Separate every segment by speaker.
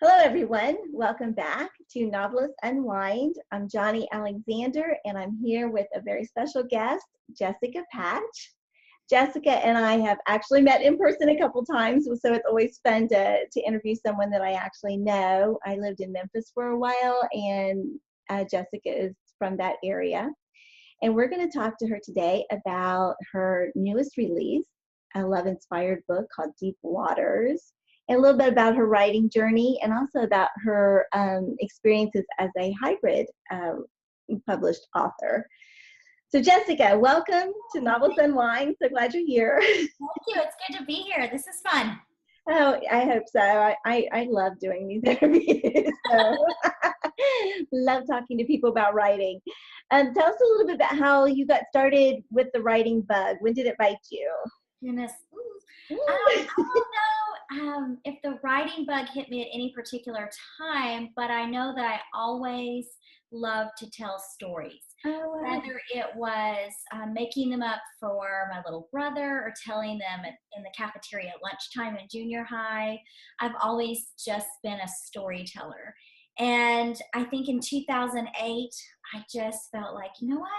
Speaker 1: Hello, everyone. Welcome back to Novelists Unwind. I'm Johnnie Alexander, and I'm here with a very special guest, Jessica Patch. Jessica and I have actually met in person a couple times, so it's always fun to interview someone that I actually know. I lived in Memphis for a while, and Jessica is from that area. And we're going to talk to her today about her newest release, a love-inspired book called Deep Waters, and a little bit about her writing journey and also about her experiences as a hybrid published author. So Jessica, welcome to Novels Unwind. So glad you're here.
Speaker 2: Thank you. It's good to be here. This is fun.
Speaker 1: Oh, I hope so. I love doing these interviews. So love talking to people about writing. Tell us a little bit about how you got started with the writing bug. When did it bite you?
Speaker 2: Goodness. I don't know if the writing bug hit me at any particular time, but I know that I always love to tell stories.
Speaker 1: Oh, wow.
Speaker 2: Whether it was making them up for my little brother or telling them in the cafeteria at lunchtime in junior high, I've always just been a storyteller. And I think in 2008, I just felt like, you know what?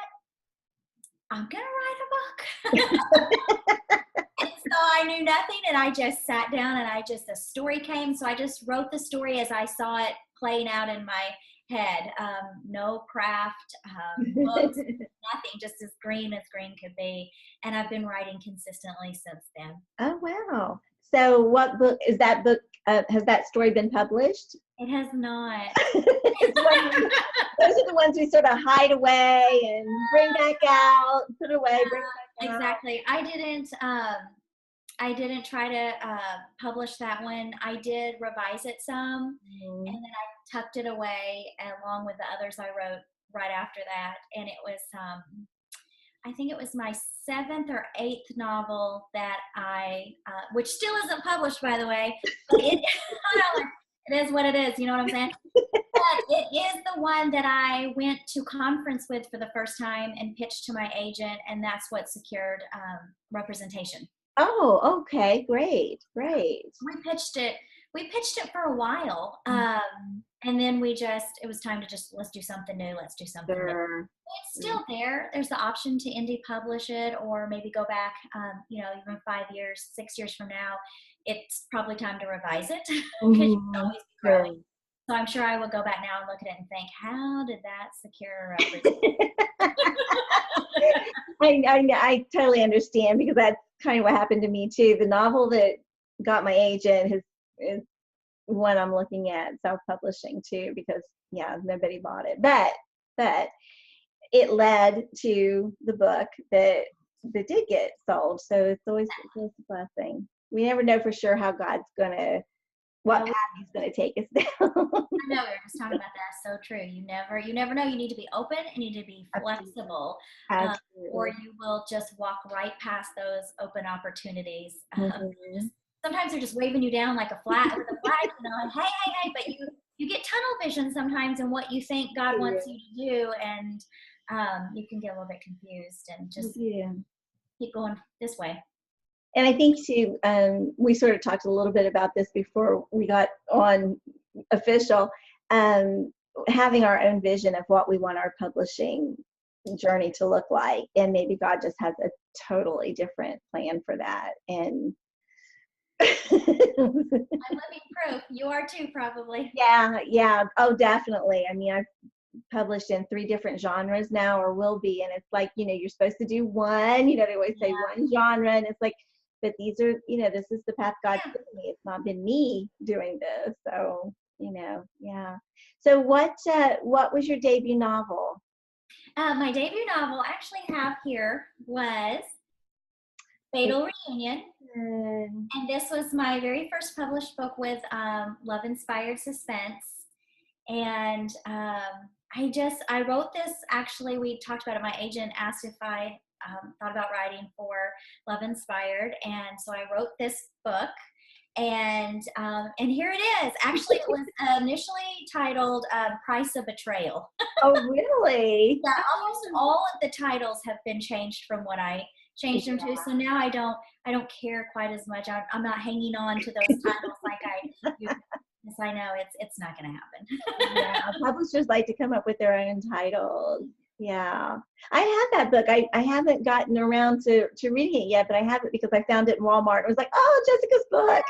Speaker 2: I'm going to write a book. And so I knew nothing, and I just sat down and the story came. So I just wrote the story as I saw it playing out in my head. No craft, books, nothing, just as green could be. And I've been writing consistently since then.
Speaker 1: Oh, wow. So what book is that book? Has that story been published?
Speaker 2: It has not.
Speaker 1: Those are the ones we sort of hide away and bring back out, put away, bring back out.
Speaker 2: Exactly. I didn't try to publish that one. I did revise it some, and then I tucked it away along with the others I wrote right after that. And it was, I think it was my 7th or 8th novel that which still isn't published, by the way. But it is what it is. You know what I'm saying? But it is the one that I went to conference with for the first time and pitched to my agent, and that's what secured representation.
Speaker 1: Oh, okay, great.
Speaker 2: We pitched it for a while, and then it was time to let's do something new. Let's do something new. It's still there. There's the option to indie publish it, or maybe go back, even 5 years, 6 years from now, it's probably time to revise it because you can always be growing. So I'm sure I will go back now and look at it and think, how did that secure representation?
Speaker 1: I totally understand, because that's kind of what happened to me too. The novel that got my agent is one I'm looking at self-publishing too, because nobody bought it. But it led to the book that did get sold. So it's always a blessing. We never know for sure how God's what path he's gonna take us down.
Speaker 2: I know, we were just talking about that. So true. You never know. You need to be open, and you need to be flexible, or you will just walk right past those open opportunities. Sometimes they're just waving you down like a flag with a flag, and hey, but you get tunnel vision sometimes in what you think God wants you to do, and you can get a little bit confused and just keep going this way.
Speaker 1: And I think too, we sort of talked a little bit about this before we got on official, having our own vision of what we want our publishing journey to look like. And maybe God just has a totally different plan for that. And
Speaker 2: I'm living proof. You are too, probably.
Speaker 1: Yeah. Oh, definitely. I mean, I've published in 3 different genres now, or will be. And it's like, you're supposed to do one, they always say one genre. And it's like, but these are, this is the path God's given me. It's not been me doing this. So, So what was your debut novel?
Speaker 2: My debut novel I actually have here was Fatal Reunion. And this was my very first published book with love-inspired suspense. And I wrote this, actually, we talked about it. My agent asked if I thought about writing for Love Inspired, and so I wrote this book, and here it is. Actually, it was initially titled Price of Betrayal.
Speaker 1: Oh, really?
Speaker 2: Yeah, almost all of the titles have been changed from what I changed them to, so now I don't care quite as much. I'm not hanging on to those titles like I used Yes, I know it's not going to happen.
Speaker 1: Yeah, publishers like to come up with their own titles. Yeah. I had that book. I haven't gotten around to reading it yet, but I have it because I found it in Walmart. I was like, oh, Jessica's book.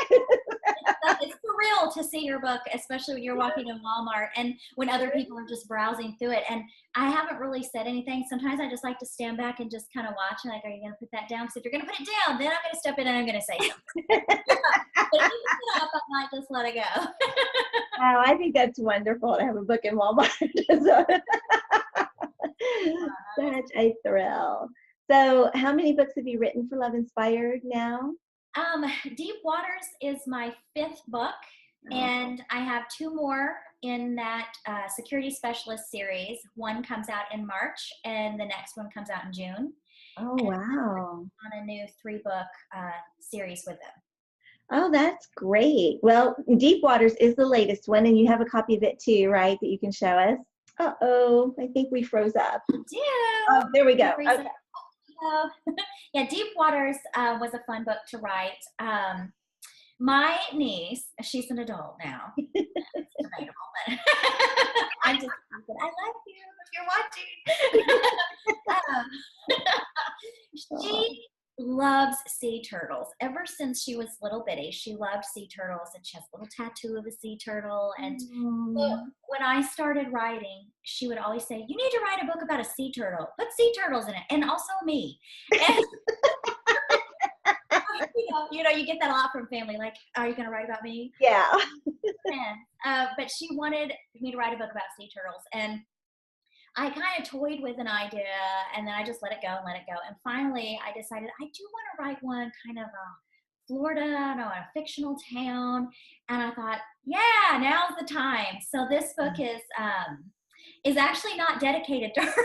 Speaker 2: It's surreal to see your book, especially when you're walking in Walmart and when other people are just browsing through it. And I haven't really said anything. Sometimes I just like to stand back and just kind of watch and like, are you going to put that down? Because if you're going to put it down, then I'm going to step in and I'm going to say something. But if you put it up, I might just let it go.
Speaker 1: Oh, I think that's wonderful to have a book in Walmart. Such a thrill. So how many books have you written for Love Inspired now?
Speaker 2: Deep Waters is my 5th book, and I have 2 more in that security specialist series. One comes out in March, and the next one comes out in June.
Speaker 1: Oh,
Speaker 2: and
Speaker 1: wow.
Speaker 2: on a new 3-book series with them.
Speaker 1: Oh, that's great. Well, Deep Waters is the latest one, and you have a copy of it too, right, that you can show us? Uh-oh, I think we froze up.
Speaker 2: I do.
Speaker 1: Oh, there we go. Okay.
Speaker 2: Yeah, Deep Waters was a fun book to write. My niece, she's an adult now. It's debatable, but I'm just I love you if you're watching. She loves sea turtles. Ever since she was little bitty, she loved sea turtles, and she has a little tattoo of a sea turtle. And so when I started writing, she would always say, you need to write a book about a sea turtle. Put sea turtles in it, and also me. And you get that a lot from family. Like, are you going to write about me?
Speaker 1: Yeah.
Speaker 2: But she wanted me to write a book about sea turtles, and I kind of toyed with an idea, and then I just let it go. And finally, I decided I do want to write one kind of Florida, a fictional town. And I thought, yeah, now's the time. So this book is actually not dedicated to her.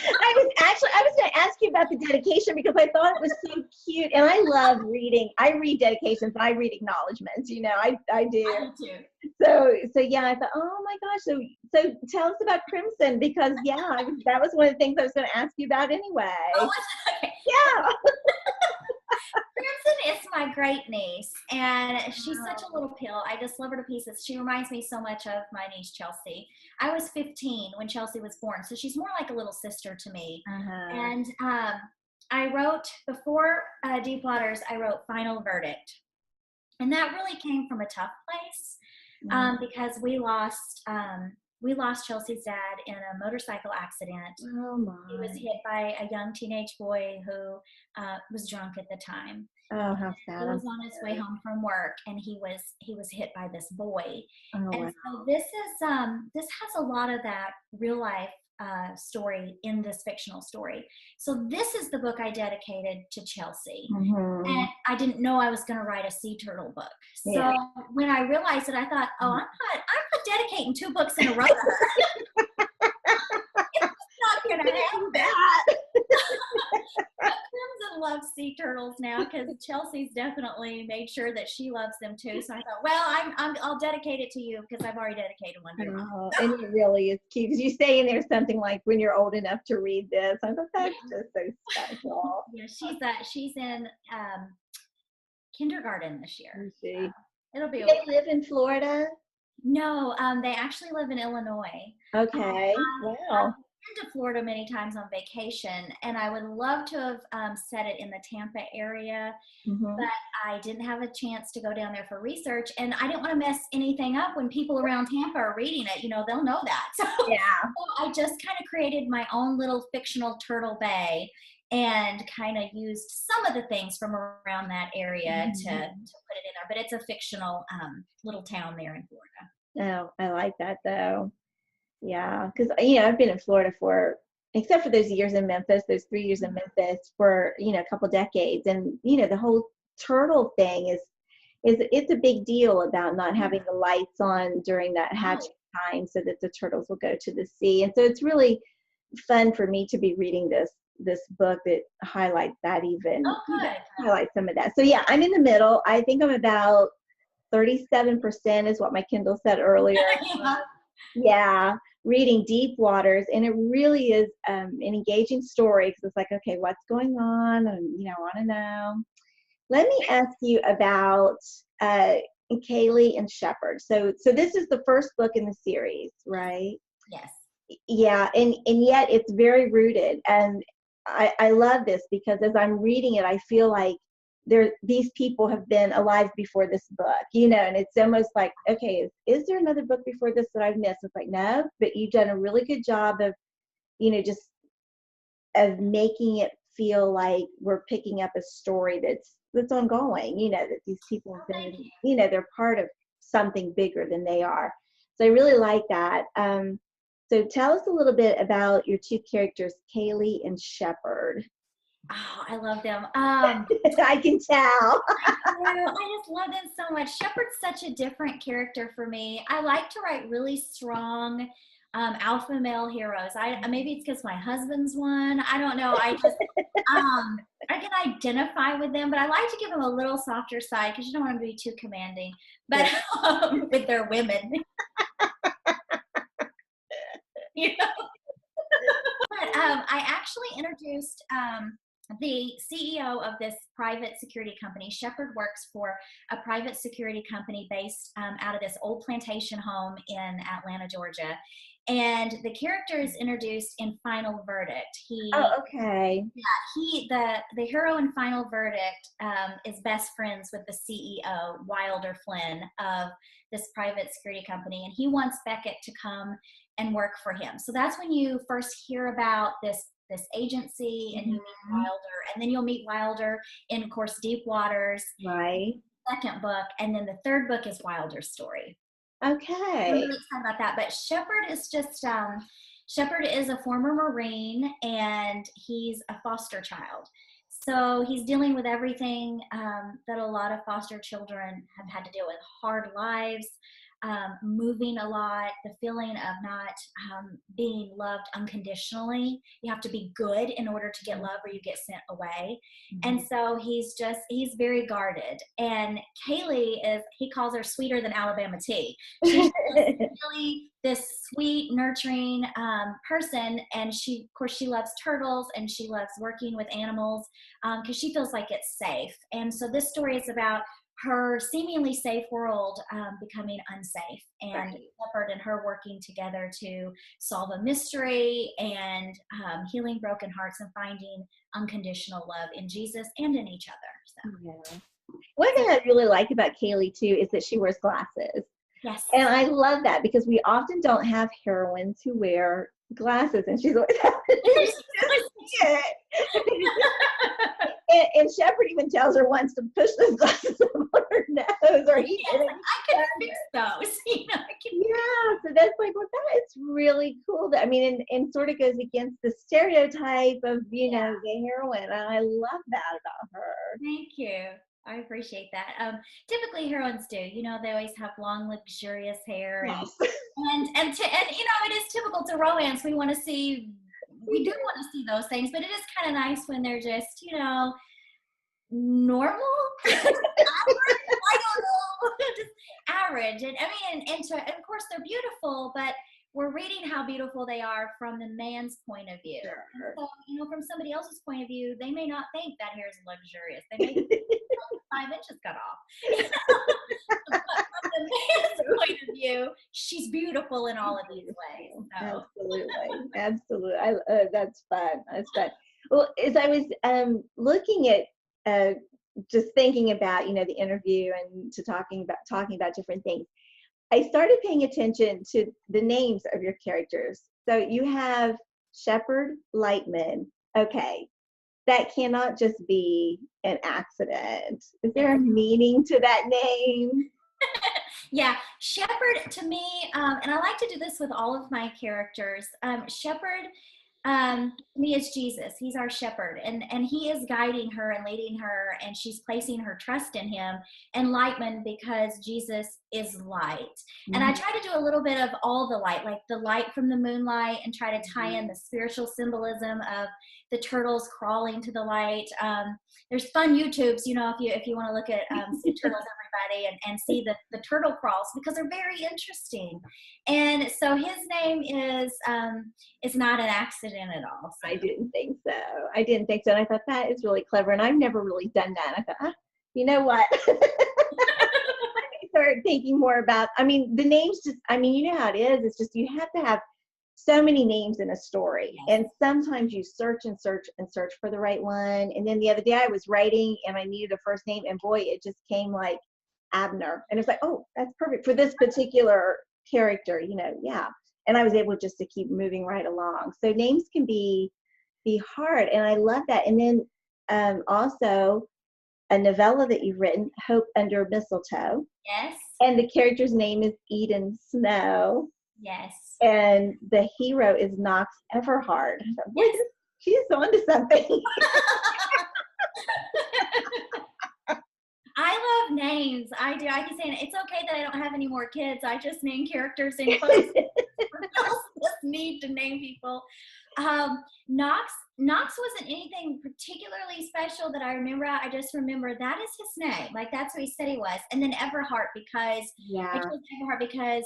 Speaker 1: I was going to ask you about the dedication because I thought it was so cute, and I love reading. I read dedications. I read acknowledgments. I do.
Speaker 2: I do too.
Speaker 1: So yeah, I thought, oh my gosh. So tell us about Crimson, because that was one of the things I was going to ask you about anyway.
Speaker 2: Oh, okay.
Speaker 1: Yeah.
Speaker 2: Crimson is my great niece, and she's such a little pill. I just love her to pieces. She reminds me so much of my niece Chelsea. I was 15 when Chelsea was born, so she's more like a little sister to me. And I wrote, before Deep Waters, I wrote Final Verdict. And that really came from a tough place because we lost Chelsea's dad in a motorcycle accident.
Speaker 1: Oh my.
Speaker 2: He was hit by a young teenage boy who was drunk at the time.
Speaker 1: Oh, how sad.
Speaker 2: He was on his way home from work, and he was hit by this boy.
Speaker 1: Oh,
Speaker 2: and
Speaker 1: wow.
Speaker 2: so this has a lot of that real life story in this fictional story. So this is the book I dedicated to Chelsea. And I didn't know I was going to write a sea turtle book. So when I realized it, I thought, oh, I'm not dedicating 2 books in a row to her. It's not going to happen. Crimson loves sea turtles now because Chelsea's definitely made sure that she loves them too. So I thought, well, I'll dedicate it to you because I've already dedicated one to her.
Speaker 1: Oh, and it really is cute because you say in there something like, when you're old enough to read this. I thought that's just so special.
Speaker 2: Yeah, she's in kindergarten this year.
Speaker 1: So
Speaker 2: it'll be.
Speaker 1: They live in Florida?
Speaker 2: No, they actually live in Illinois.
Speaker 1: Okay. Wow.
Speaker 2: I've been to Florida many times on vacation, and I would love to have set it in the Tampa area, but I didn't have a chance to go down there for research, and I didn't want to mess anything up when people around Tampa are reading it. They'll know that. So I just kind of created my own little fictional Turtle Bay and kind of used some of the things from around that area to put it in there. But it's a fictional little town there in Florida.
Speaker 1: Oh, I like that though. Yeah, because I've been in Florida except for those years in Memphis, those 3 years in Memphis for a couple decades, and the whole turtle thing is it's a big deal about not having the lights on during that hatching time so that the turtles will go to the sea, and so it's really fun for me to be reading this book that highlights that highlights some of that. So yeah, I'm in the middle. I think I'm about 37% is what my Kindle said earlier. Yeah, reading Deep Waters, and it really is an engaging story because it's like, okay, what's going on? And I want to know. Let me ask you about and Kaylee and Shepherd. So this is the first book in the series, right?
Speaker 2: Yes.
Speaker 1: Yeah, and yet it's very rooted. And I love this because as I'm reading it, I feel like these people have been alive before this book, and it's almost like, okay, is there another book before this that I've missed? It's like, no, but you've done a really good job of, just of making it feel like we're picking up a story that's ongoing, that these people have been, they're part of something bigger than they are. So I really like that. So tell us a little bit about your two characters, Kaylee and Shepherd.
Speaker 2: Oh, I love them.
Speaker 1: I can tell.
Speaker 2: I just love them so much. Shepherd's such a different character for me. I like to write really strong alpha male heroes. Maybe it's because my husband's one. I don't know. I can identify with them, but I like to give them a little softer side because you don't want them to be too commanding. But with their women, But I actually introduced the CEO of this private security company. Shepherd works for a private security company based out of this old plantation home in Atlanta, Georgia. And the character is introduced in Final Verdict.
Speaker 1: Okay.
Speaker 2: Yeah, the hero in Final Verdict is best friends with the CEO, Wilder Flynn, of this private security company. And he wants Beckett to come and work for him. So that's when you first hear about this agency, and you meet Wilder, and then you'll meet Wilder in, of course, Deep Waters,
Speaker 1: right?
Speaker 2: Second book, and then the third book is Wilder's story.
Speaker 1: Okay.
Speaker 2: I'm really excited about that. But Shepherd is just Shepherd is a former Marine, and he's a foster child. So he's dealing with everything that a lot of foster children have had to deal with: hard lives, moving a lot, the feeling of not being loved unconditionally. You have to be good in order to get love, or you get sent away. And so he's very guarded. And Kaylee he calls her sweeter than Alabama tea. She's really this sweet, nurturing person. And of course, she loves turtles, and she loves working with animals because she feels like it's safe. And so this story is about her seemingly safe world becoming unsafe, and Shepherd and her working together to solve a mystery and healing broken hearts and finding unconditional love in Jesus and in each other. So.
Speaker 1: Yeah. One thing I really like about Kaylee too is that she wears glasses.
Speaker 2: Yes.
Speaker 1: And I love that because we often don't have heroines who wear glasses, and she's always and Shepherd even tells her once to push those glasses on her nose, or he did it.
Speaker 2: I can fix those.
Speaker 1: Yeah, so that's like, well, that is really cool. And sort of goes against the stereotype of, the heroine. And I love that about her.
Speaker 2: Thank you. I appreciate that. Typically heroines do, they always have long, luxurious hair,
Speaker 1: Yes.
Speaker 2: and it is typical to romance. We do want to see those things, but it is kind of nice when they're just, normal, average, I don't know, just average. And of course they're beautiful, but we're reading how beautiful they are from the man's point of view.
Speaker 1: Sure.
Speaker 2: So, from somebody else's point of view, they may not think that hair is luxurious. They may think 5 inches cut off. But from the man's point of view, she's beautiful in all of these ways. So.
Speaker 1: Absolutely. That's fun. Well, as I was looking at just thinking about, the interview and talking about different things, I started paying attention to the names of your characters. So you have Shepherd Lightman. Okay. That cannot just be an accident. Is there a meaning to that name?
Speaker 2: Yeah, Shepherd to me, and I like to do this with all of my characters. Shepherd to me is Jesus. He's our shepherd, and he is guiding her and leading her, and she's placing her trust in him. And Lightman, because Jesus is light. And I try to do a little bit of all the light, like the light from the moonlight, and try to tie in the spiritual symbolism of the turtles crawling to the light. There's fun YouTubes, if you want to look at see turtles, everybody, and see the turtle crawls, because they're very interesting. And so his name is not an accident at all. So.
Speaker 1: I didn't think so. And I thought that is really clever. And I've never really done that. I thought, you know what? start thinking more about, I mean, the names just, I mean, you know how it is. It's just, you have to have so many names in a story.
Speaker 2: Yes.
Speaker 1: And sometimes you search and search and search for the right one. And then the other day I was writing and I needed a first name, and boy, it just came like Abner. And it's like, oh, that's perfect for this particular character, you know, yeah. And I was able just to keep moving right along. So names can be hard, and I love that. And then also a novella that you've written, Hope Under Mistletoe.
Speaker 2: Yes.
Speaker 1: And the character's name is Eden Snow.
Speaker 2: Yes.
Speaker 1: And the hero is Knox Everhard.
Speaker 2: Yes.
Speaker 1: She's onto something.
Speaker 2: I love names. I do. I keep saying it's okay that I don't have any more kids. I just name characters in books. Just need to name people. Knox wasn't anything particularly special that I remember. I just remember that is his name. Like, that's what he said he was. And then Everheart, because I chose Everheart because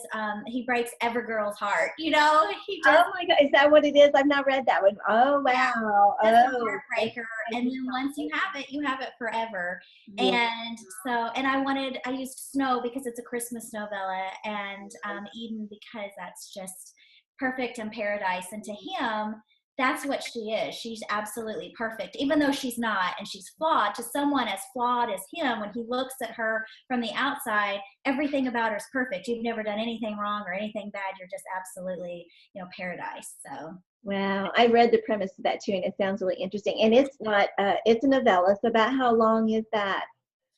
Speaker 2: he breaks Evergirl's heart. You know, he just.
Speaker 1: Oh my God, is that what it is? I've not read that one. Oh wow.
Speaker 2: That's a heartbreaker. And then once you have it forever.
Speaker 1: Yeah.
Speaker 2: And so, and I used Snow because it's a Christmas novella, and Eden because that's just perfect and paradise. And to him, that's what she is. She's absolutely perfect, even though she's not, and she's flawed. To someone as flawed as him, when he looks at her from the outside, everything about her is perfect. You've never done anything wrong or anything bad. You're just absolutely, paradise. So.
Speaker 1: Wow, I read the premise of that too, and it sounds really interesting. And it's not, it's a novella. So about how long is that?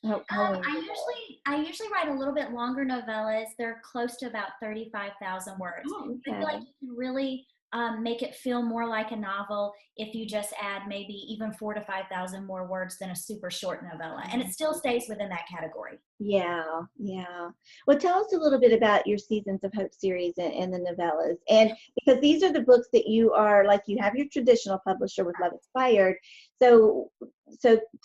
Speaker 1: How long
Speaker 2: I usually write a little bit longer novellas. They're close to about 35,000 words.
Speaker 1: Oh,
Speaker 2: I feel like you can really make it feel more like a novel if you just add maybe even 4,000 to 5,000 more words than a super short novella, and it still stays within that category.
Speaker 1: Yeah, yeah. Well, tell us a little bit about your Seasons of Hope series and the novellas. And because these are the books that you are, like, you have your traditional publisher with Love Inspired. So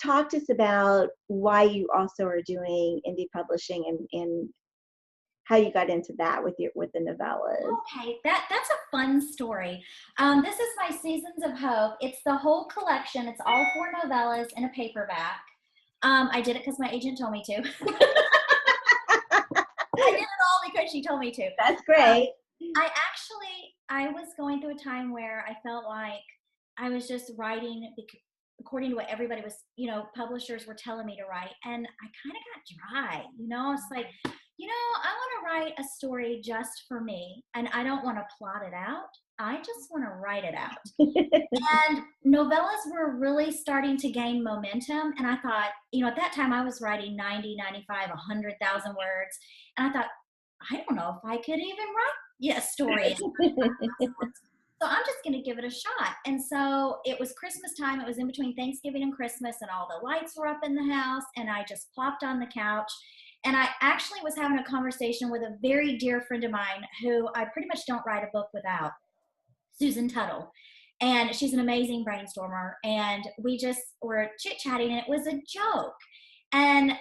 Speaker 1: talk to us about why you also are doing indie publishing and how you got into that with the novellas.
Speaker 2: Okay, that's a fun story. This is my Seasons of Hope. It's the whole collection. It's all 4 novellas in a paperback. I did it because my agent told me to. I did it all because she told me to.
Speaker 1: That's great.
Speaker 2: I was going through a time where I felt like I was just writing according to what everybody was, publishers were telling me to write. And I kind of got dry, It's like, I want to write a story just for me, and I don't want to plot it out. I just want to write it out. And novellas were really starting to gain momentum. And I thought, at that time I was writing 90, 95, 100,000 words. And I thought, I don't know if I could even write a story. So I'm just going to give it a shot. And so it was Christmas time. It was in between Thanksgiving and Christmas, and all the lights were up in the house. And I just plopped on the couch. And I actually was having a conversation with a very dear friend of mine who I pretty much don't write a book without, Susan Tuttle. And she's an amazing brainstormer. And we just were chit-chatting, and it was a joke. And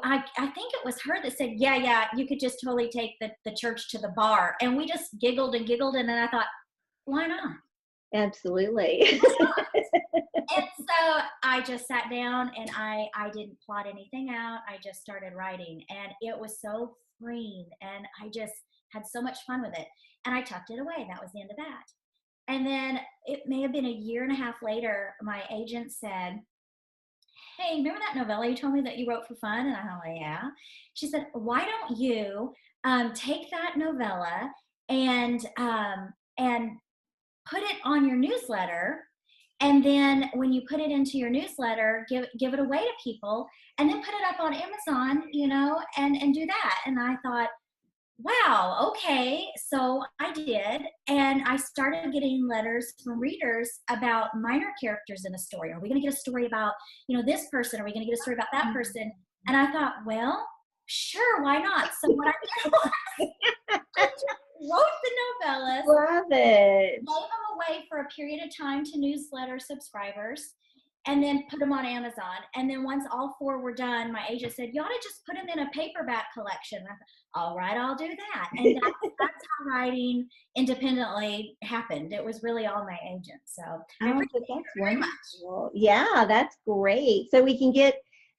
Speaker 2: I think it was her that said, yeah, you could just totally take the church to the bar. And we just giggled and giggled. And then I thought, why not?
Speaker 1: Absolutely.
Speaker 2: And so I just sat down, and I didn't plot anything out. I just started writing, and it was so freeing, and I just had so much fun with it. And I tucked it away. That was the end of that. And then it may have been a year and a half later, my agent said, hey, remember that novella you told me that you wrote for fun? And I thought, yeah. She said, why don't you take that novella and put it on your newsletter, and then when you put it into your newsletter, give it away to people, and then put it up on Amazon, and do that. And I thought, wow, okay. So I did, and I started getting letters from readers about minor characters in a story. Are we going to get a story about, this person? Are we going to get a story about that person? And I thought, well, sure, why not? So what I did was I just wrote the novellas.
Speaker 1: Love it.
Speaker 2: Gave them away for a period of time to newsletter subscribers, and then put them on Amazon. And then once all 4 were done, my agent said, you ought to just put them in a paperback collection. I thought, all right, I'll do that. And that's how writing independently happened. It was really all my agent. So
Speaker 1: that's wonderful. Yeah, that's great. So we can get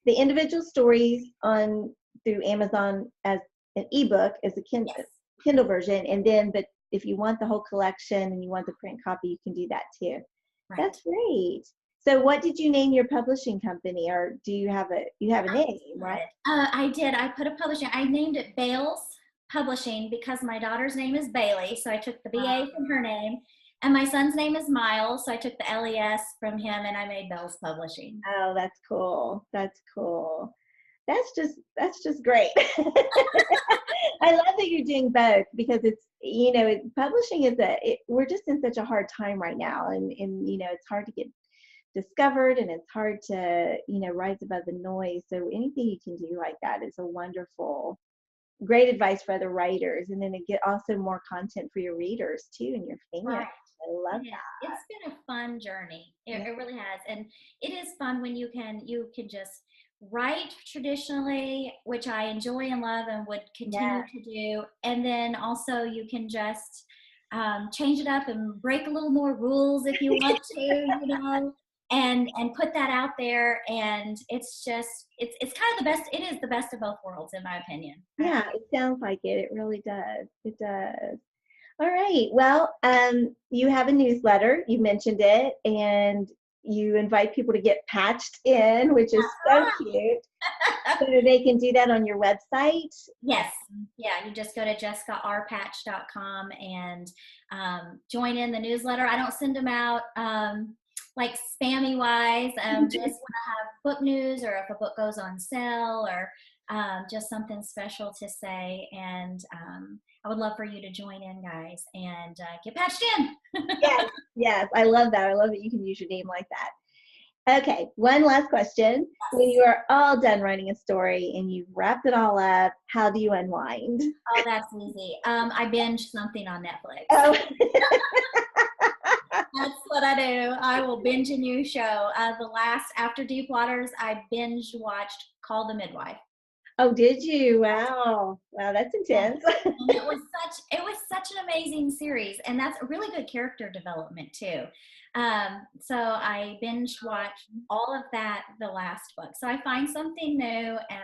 Speaker 1: the individual stories through Amazon as an ebook as a
Speaker 2: Yes.
Speaker 1: Kindle version, and then but if you want the whole collection and you want the print copy, you can do that too.
Speaker 2: Right.
Speaker 1: That's great. So what did you name your publishing company, or do you have a name, right?
Speaker 2: I did. I put a publishing. I named it Bales Publishing because my daughter's name is Bailey, so I took the BA from her name, and my son's name is Miles, so I took the LES from him, and I made Bales Publishing.
Speaker 1: Oh, that's cool. That's cool. That's just great. I love that you're doing both because it's, publishing is we're just in such a hard time right now, and it's hard to get discovered, and it's hard to rise above the noise. So anything you can do like that is a wonderful, great advice for other writers, and then it get also more content for your readers too and your fans.
Speaker 2: Right.
Speaker 1: I love
Speaker 2: Yeah,
Speaker 1: that.
Speaker 2: it's been a fun journey.
Speaker 1: Yeah.
Speaker 2: It really has, and it is fun when you can just write traditionally, which I enjoy and love and would continue to do, and then also you can just change it up and break a little more rules if you want to, and put that out there, and it's just it's kind of the best. It is the best of both worlds, in my opinion.
Speaker 1: Yeah, it sounds like it. It really does. It does. All right. Well, you have a newsletter. You mentioned it, and you invite people to get patched in, which is so cute. So they can do that on your website.
Speaker 2: Yes. Yeah. You just go to jessicarpatch.com and join in the newsletter. I don't send them out like spammy wise. Just when I have book news, or if a book goes on sale, or just something special to say. And I would love for you to join in, guys, and get patched in.
Speaker 1: Yes. I love that. I love that you can use your name like that. Okay, one last question. When you are all done writing a story and you've wrapped it all up, how do you unwind?
Speaker 2: Oh, that's easy. I binge something on Netflix.
Speaker 1: Oh.
Speaker 2: That's what I do. I will binge a new show. After Deep Waters, I binge watched Call the Midwife.
Speaker 1: Oh, did you? Wow, that's intense.
Speaker 2: And it was such an amazing series, and that's a really good character development too. So I binge watched all of that the last book. So I find something new, and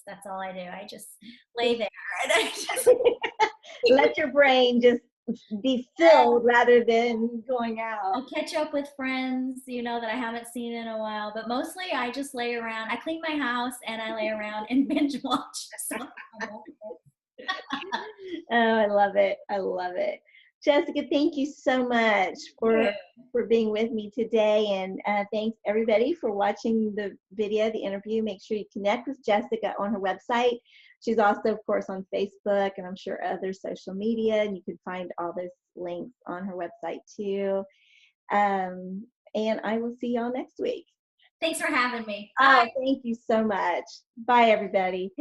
Speaker 2: that's all I do. I just lay there and I just
Speaker 1: let your brain just be filled rather than going out.
Speaker 2: I catch up with friends, that I haven't seen in a while, but mostly I just lay around. I clean my house and I lay around and binge watch something.
Speaker 1: Oh, I love it. I love it. Jessica, thank you so much for being with me today. And thanks everybody for watching the video, the interview. Make sure you connect with Jessica on her website. She's also, of course, on Facebook and I'm sure other social media. And you can find all those links on her website too. And I will see y'all next week.
Speaker 2: Thanks for having me.
Speaker 1: Bye. Oh, thank you so much. Bye, everybody.